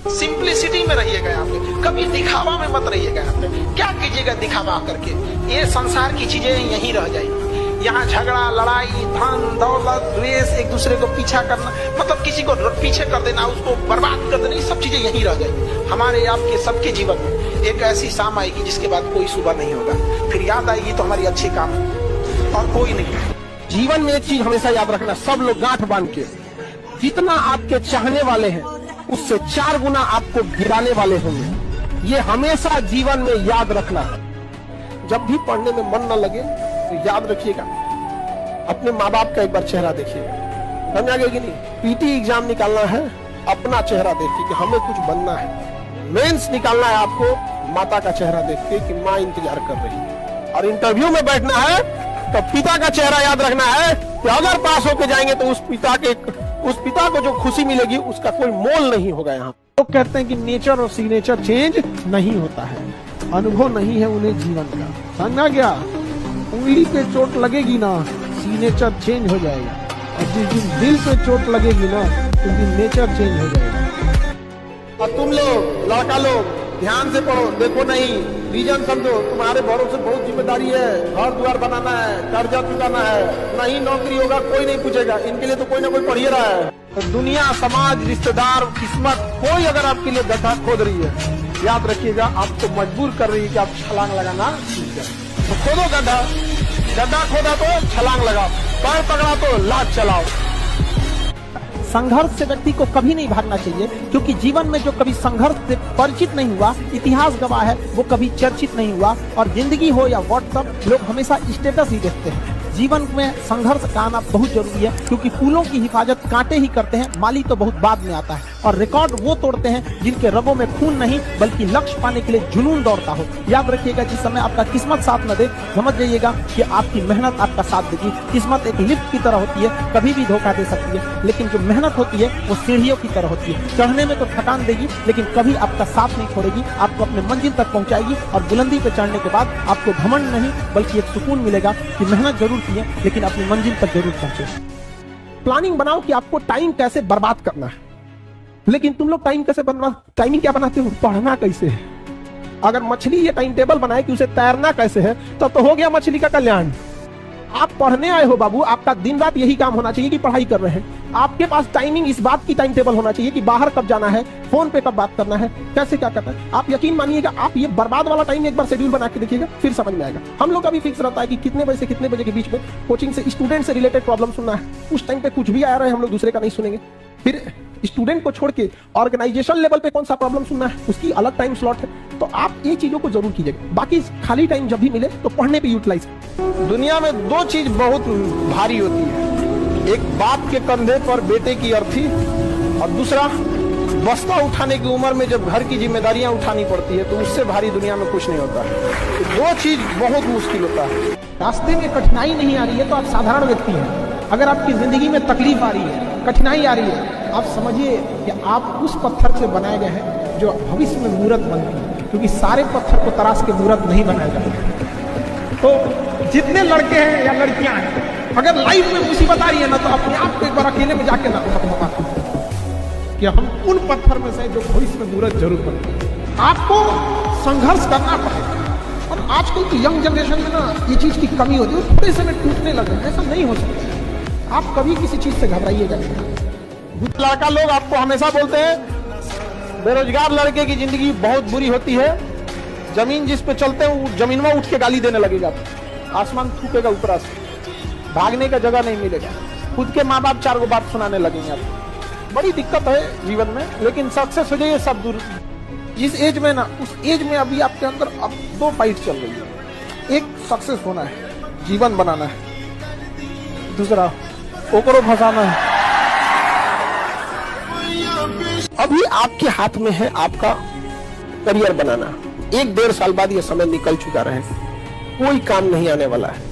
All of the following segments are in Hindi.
सिंप्लिसिटी में रहिएगा यहाँ पे, कभी दिखावा में मत रहिएगा यहाँ पे। क्या कीजिएगा दिखावा करके, ये संसार की चीजें यहीं रह जाएगी। यहाँ झगड़ा, लड़ाई, धन दौलत, द्वेष, एक दूसरे को पीछा करना, मतलब किसी को पीछे कर देना, उसको बर्बाद कर देना, ये सब चीजें यहीं रह जाएगी। हमारे आपके सबके जीवन में एक ऐसी शाम आएगी जिसके बाद कोई सुबह नहीं होगा, फिर याद आएगी तो हमारी अच्छी काम और कोई नहीं। जीवन में एक चीज हमेशा याद रखना, सब लोग गांठ बांध के, जितना आपके चाहने वाले हैं उससे 4 गुना आपको गिराने वाले होंगे। ये हमेशा जीवन में याद रखना। जब भी पढ़ने में मन न लगे तो याद रखिएगा, अपने माँ बाप का एक बार चेहरा देखिएगा। समझ आ गया कि नहीं? पीटी एग्जाम निकालना है, अपना चेहरा देखिए कि हमें कुछ बनना है। मेंस निकालना है आपको, माता का चेहरा देख के कि माँ इंतजार कर रही है। और इंटरव्यू में बैठना है तो पिता का चेहरा याद रखना है कि अगर पास होके जाएंगे तो उस पिता को जो खुशी मिलेगी उसका कोई मोल नहीं होगा। यहाँ लोग कहते हैं कि नेचर और सिग्नेचर चेंज नहीं होता है, अनुभव नहीं है उन्हें जीवन का। समझा गया? उंगली पे चोट लगेगी ना, सिग्नेचर चेंज हो जाएगा, और जिस दिन दिल पे चोट लगेगी ना उस दिन नेचर चेंज हो जाएगा। और तुम लोग लड़का लोग ध्यान से पढ़ो, देखो नहीं रीजन समझो। तुम्हारे भरोसे बहुत जिम्मेदारी है, घर द्वार बनाना है, कर्जा चुकाना है, नहीं नौकरी होगा कोई नहीं पूछेगा, इनके लिए तो कोई ना कोई पढ़ ही रहा है। तो दुनिया, समाज, रिश्तेदार, किस्मत, कोई अगर आपके लिए गड्ढा खोद रही है, याद रखिएगा आपको मजबूर कर रही है कि आप छलांग लगाना सीख जाए। तो खोदो गड्ढा, गड्ढा खोदा तो छलांग लगाओ, पैर पकड़ा तो लात चलाओ। संघर्ष से व्यक्ति को कभी नहीं भागना चाहिए, क्योंकि जीवन में जो कभी संघर्ष से परिचित नहीं हुआ, इतिहास गवाह है, वो कभी चर्चित नहीं हुआ। और जिंदगी हो या व्हाट्सएप, लोग हमेशा स्टेटस ही देखते हैं। जीवन में संघर्ष का आना बहुत जरूरी है, क्योंकि फूलों की हिफाजत कांटे ही करते हैं, माली तो बहुत बाद में आता है। और रिकॉर्ड वो तोड़ते हैं जिनके रगों में खून नहीं बल्कि लक्ष्य पाने के लिए जुनून दौड़ता हो। याद रखिएगा, जिस समय आपका किस्मत साथ न दे, समझ जाइएगा कि आपकी मेहनत आपका साथ देगी। किस्मत एक लिफ्ट की तरह होती है, कभी भी धोखा दे सकती है, लेकिन जो मेहनत होती है वो सीढ़ियों की तरह होती है। चढ़ने में तो थकान देगी, लेकिन कभी आपका साथ नहीं छोड़ेगी, आपको अपने मंजिल तक पहुंचाएगी। और बुलंदी पे चढ़ने के बाद आपको घमंड नहीं बल्कि एक सुकून मिलेगा कि मेहनत जरूर की है, लेकिन अपनी मंजिल तक जरूर पहुंचे। प्लानिंग बनाओ कि आपको टाइम कैसे बर्बाद करना है, लेकिन तुम लोग टाइमिंग क्या बनाते हो? पढ़ना कैसे है। अगर मछली ये टाइम टेबल बनाए कि उसे तैरना कैसे है, तब तो हो गया मछली का कल्याण। आप पढ़ने आए हो बाबू, आपका दिन रात यही काम होना चाहिए कि पढ़ाई कर रहे हैं। आपके पास टाइमिंग इस बात की टाइम टेबल होना चाहिए कि बाहर कब जाना है, फोन पे कब बात करना है, कैसे क्या करना है। आप यकीन मानिएगा, आप ये बर्बाद वाला टाइम एक बार शेड्यूल बना के देखिएगा, फिर समझ में आएगा। हम लोग का भी फिक्स रहता है कि कितने बजे से कितने बजे के बीच में कोचिंग से स्टूडेंट से रिलेटेड प्रॉब्लम सुनना है। उस टाइम पे कुछ भी आ रहा है, हम लोग दूसरे का नहीं सुनेंगे। फिर स्टूडेंट को छोड़ के ऑर्गेनाइजेशन लेवल पे कौन सा प्रॉब्लम सुनना है, उसकी अलग टाइम स्लॉट है। तो आप ये चीजों को जरूर कीजिएगा। बाकी खाली टाइम जब भी मिले तो पढ़ने पे यूटिलाइज। दुनिया में 2 चीज बहुत भारी होती है, एक बाप के कंधे पर बेटे की अर्थी, और दूसरा बस्ता उठाने की उम्र में जब घर की जिम्मेदारियां उठानी पड़ती है, तो उससे भारी दुनिया में कुछ नहीं होता है। तो 2 चीज बहुत मुश्किल होता है। रास्ते में कठिनाई नहीं आ रही है तो आप साधारण व्यक्ति हैं। अगर आपकी जिंदगी में तकलीफ आ रही है, कठिनाई आ रही है, आप समझिए कि आप उस पत्थर से बनाए गए हैं जो भविष्य में मूर्त बनती है, क्योंकि सारे पत्थर को तराश के मूर्त नहीं बनाया जाता। तो जितने लड़के हैं या लड़कियां हैं, अगर लाइफ में मुसीबत आ रही है ना, तो अपने आप को एक बार अकेले में जाके ना बता कि हम उन पत्थर में से जो भविष्य में मूर्त जरूर बनती। आपको संघर्ष करना पड़ेगा। और आजकल की यंग जनरेशन में ना ये चीज की कमी होती है, थोड़े से में टूटने लगे। ऐसा नहीं हो सकता। आप कभी किसी चीज से घबराइएगा नहीं। लड़का लोग आपको हमेशा बोलते हैं बेरोजगार लड़के की जिंदगी बहुत बुरी होती है, जमीन जिस पे चलते हैं जमीन में उठ के गाली देने लगेगा, आसमान थूकेगा ऊपर से, भागने का जगह नहीं मिलेगा, खुद के माँ बाप 4 बात सुनाने लगेंगे आपको। बड़ी दिक्कत है जीवन में, लेकिन सक्सेस हो जाइए सब दूर। जिस एज में ना, उस एज में अभी आपके अंदर अब 2 फाइट चल रही है। एक सक्सेस होना है, जीवन बनाना है, दूसरा ओकरो फंसाना है। अभी आपके हाथ में है आपका करियर बनाना। 1-1.5 साल बाद ये समय निकल चुका रहे, कोई काम नहीं आने वाला है।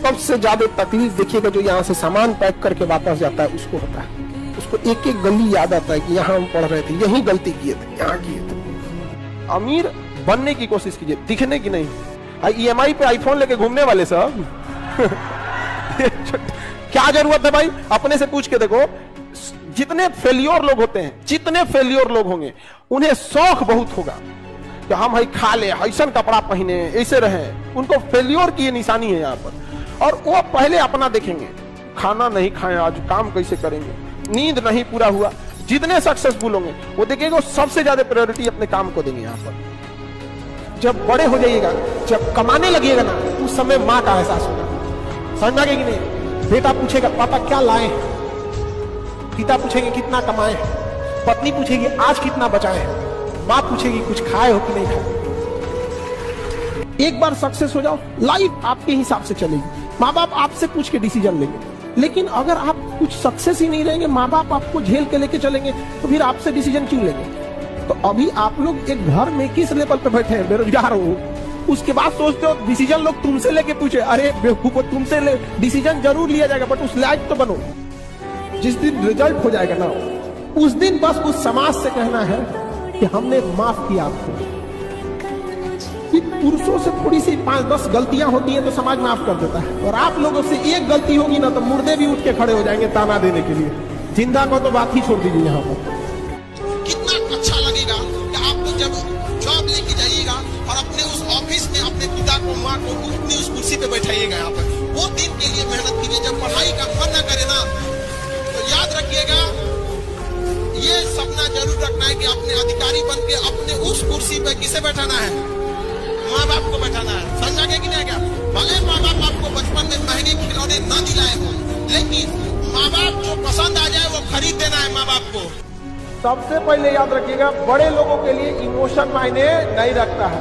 सबसे ज्यादा तकलीफ देखिएगा जो यहाँ से सामान पैक करके वापस जाता है, उसको होता है। उसको एक गली याद आता है कि यहाँ हम पढ़ रहे थे, यही गलती किए थे, यहाँ किए थे। अमीर बनने की कोशिश कीजिए, दिखने की नहीं। EMI पे आईफोन लेके घूमने वाले सब क्या जरूरत है भाई? अपने से पूछ के देखो, जितने फेलियर लोग होते हैं, जितने फेलियर लोग होंगे, उन्हें शौक बहुत होगा कि हम भाई खा ले, ऐसा कपड़ा पहने, ऐसे रहे। उनको फेलियर की निशानी है यहाँ पर। और वो पहले अपना देखेंगे, खाना नहीं खाए आज, काम कैसे करेंगे, नींद नहीं पूरा हुआ। जितने सक्सेसफुल होंगे वो देखेंगे, वो सबसे ज्यादा प्रायोरिटी अपने काम को देंगे यहाँ पर। जब बड़े हो जाइएगा, जब कमाने लगिएगा ना, उस समय माँ का एहसास होगा। समझ में आ गया कि नहीं? बेटा पूछेगा पापा क्या लाए, पिता पूछेंगे कितना कमाए, पत्नी पूछेगी आज कितना बचाए, माँ पूछेगी कुछ खाए हो कि नहीं खाए। एक बार सक्सेस हो जाओ, लाइफ आपके हिसाब से चलेगी। माँ बाप आपसे पूछ के डिसीजन लेंगे। लेकिन अगर आप कुछ सक्सेस ही नहीं रहेंगे, माँ बाप आपको झेल के लेके चलेंगे, तो फिर आपसे डिसीजन क्यों लेंगे? तो अभी आप लोग एक घर में किस लेवल पे बैठे हैं, बेरोजगार हो, उसके बाद सोचते हो डिसीजन लोग तुमसे लेके पूछे। अरे बेवकूफो, तुमसे ले डिसीजन जरूर लिया जाएगा, बट उस लायक तो बनो। जिस दिन रिजल्ट हो जाएगा ना, उस दिन बस उस समाज से कहना है कि हमने माफ किया आपको। पुरुषों से थोड़ी सी 5-10 गलतियां होती हैं तो समाज माफ कर देता है, और आप लोगों से एक गलती होगी ना तो मुर्दे भी उठ के खड़े हो जाएंगे ताना देने के लिए। जिंदा को तो बात ही छोड़ दीजिए। यहाँ पर कितना अच्छा लगेगा कि आप लोग जब जॉब लेके जाइएगा और अपने उस ऑफिस में अपने पिता को, माँ को अपनी उस कुर्सी पे बैठाइएगा। यहाँ पर वो दिन के लिए मेहनत कीजिए। जब पढ़ाई का मन न करे ना, तो याद रखिएगा, ये सपना जरूर रखना है कि अपने अधिकारी बन के अपने उस कुर्सी पे किसे बैठाना है, माँ बाप को बैठाना है। समझा गया कि नहीं? क्या भले माँ बाप आपको बचपन में महंगे खिलौने न दिलाए हो, लेकिन माँ बाप जो पसंद आ जाए वो खरीद देना है माँ बाप को। सबसे पहले याद रखिएगा, बड़े लोगों के लिए इमोशन मायने नहीं रखता है,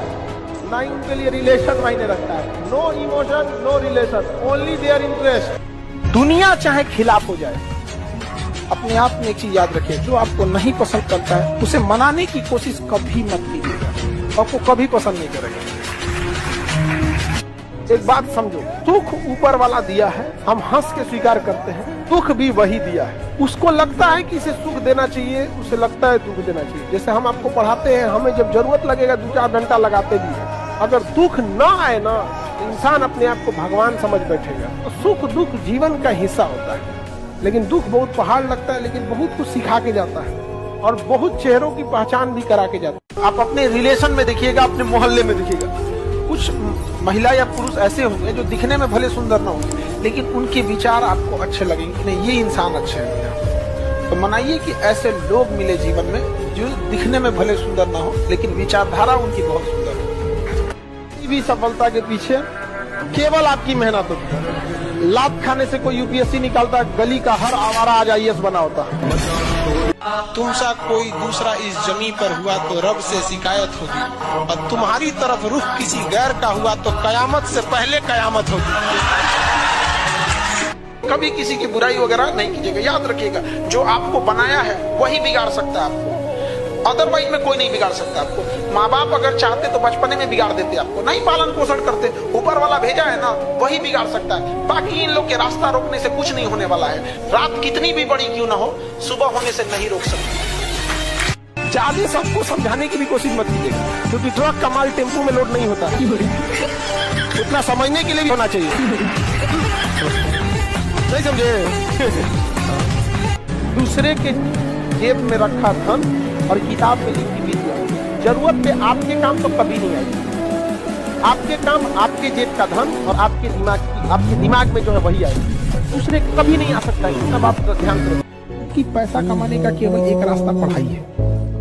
ना ही उनके लिए रिलेशन मायने रखता है। No emotion, no relation, only their interest. दुनिया चाहे खिलाफ हो जाए, अपने आप में एक चीज याद रखिए, जो आपको नहीं पसंद करता है उसे मनाने की कोशिश कभी मत कीजिएगा, आपको कभी पसंद नहीं करेगा। एक बात समझो, दुख ऊपर वाला दिया है, हम हंस के स्वीकार करते हैं, दुख भी वही दिया है। उसको लगता है कि इसे सुख देना चाहिए, उसे लगता है दुख देना चाहिए। जैसे हम आपको पढ़ाते हैं, हमें जब जरूरत लगेगा 2-4 घंटा लगाते भी है। अगर दुख ना आए ना, इंसान अपने आप को भगवान समझ बैठेगा। तो सुख दुख जीवन का हिस्सा होता है, लेकिन दुख बहुत पहाड़ लगता है, लेकिन बहुत कुछ सिखा के जाता है और बहुत चेहरों की पहचान भी करा के जाता है। आप अपने रिलेशन में देखिएगा, अपने मोहल्ले में देखिएगा, कुछ महिला या पुरुष ऐसे होंगे जो दिखने में भले सुंदर ना होंगे, लेकिन उनके विचार आपको अच्छे लगेंगे, नहीं ये इंसान अच्छे हैं। तो मनाइए कि ऐसे लोग मिले जीवन में जो दिखने में भले सुंदर ना हो, लेकिन विचारधारा उनकी बहुत सुंदर हो। भी सफलता के पीछे केवल आपकी मेहनत होती है। लात खाने से कोई यूपीएससी निकालता, गली का हर आवारा आज आईएएस बना होता। तुमसा कोई दूसरा इस जमीन पर हुआ तो रब से शिकायत होगी, और तुम्हारी तरफ रुख किसी गैर का हुआ तो कयामत से पहले कयामत होगी। कभी किसी की बुराई वगैरह नहीं कीजिएगा। याद रखिएगा, जो आपको बनाया है वही बिगाड़ सकता है आपको, अदरवाइज में कोई नहीं बिगाड़ सकता आपको। माँ बाप अगर चाहते तो बचपने में बिगाड़ देते आपको, नहीं पालन पोषण करते, ऊपर वाला भेजा है ना वही बिगाड़ सकता है। बाकी इन लोग के रास्ता रोकने से कुछ नहीं होने वाला है। रात कितनी भी बड़ी क्यों ना हो, सुबह होने से नहीं रोक सकते। ज्यादा सबको समझाने की भी कोशिश मत कीजिएगा, क्योंकि ट्रक का माल टेम्पो में लोड नहीं होता। उतना समझने के लिए भी होना चाहिए, नहीं समझे? दूसरे के जेब में रखा धन और किताब में लिखी विद्या, जरूरत पे आपके काम तो कभी नहीं आएगी। आपके काम आपके जेब का धन और आपके दिमाग में जो है वही आएगी, दूसरे कभी नहीं आ सकता है। इतना बात का ध्यान करें कि पैसा कमाने का केवल एक रास्ता पढ़ाई है,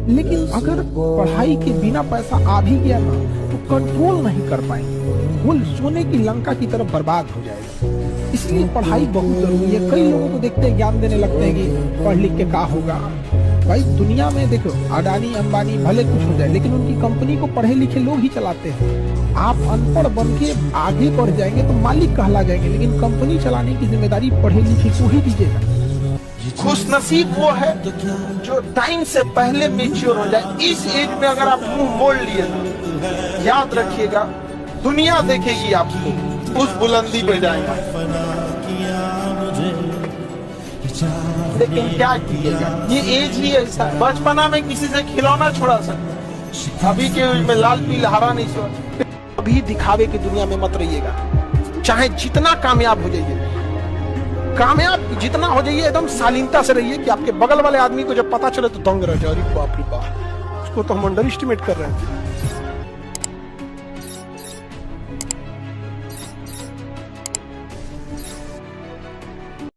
लेकिन अगर पढ़ाई के बिना पैसा आ भी गया ना तो कंट्रोल नहीं कर पाएंगे, वो सोने की लंका की तरफ बर्बाद हो जाएगा। इसलिए पढ़ाई बहुत जरूरी है। कई लोगों को देखते हैं, ज्ञान देने लगते हैं कि पढ़ लिख के क्या होगा। भाई दुनिया में देखो, अडानी अंबानी भले कुछ हो जाए, लेकिन उनकी कंपनी को पढ़े लिखे लोग ही चलाते हैं। आप अनपढ़ बन के आगे बढ़ जाएंगे तो मालिक कहला जाएंगे, लेकिन कंपनी चलाने की जिम्मेदारी पढ़े लिखे को ही दीजिएगा। खुशनसीब वो है जो टाइम से पहले मैच्योर हो जाए। इस एज में अगर आप मुंह मोड़ लिए ना, याद रखिएगा दुनिया देखेगी आपको, उस बुलंदी पे जाएंगे। लेकिन क्या कीजिएगा, ये एज ही ऐसा। बचपना में किसी से खिलौना छोड़ा सकते, अभी के एज में लाल पीला हरा नहीं छोड़ा। अभी दिखावे की दुनिया में मत रहिएगा, चाहे जितना कामयाब हो जाइए। कामयाब जितना हो जाइए एकदम शालीनता से रहिए कि आपके बगल वाले आदमी को जब पता चले तो दंग रह जाए, अरे बाप रे बाप, उसको तो हम अंडर एस्टिमेट कर रहे हैं।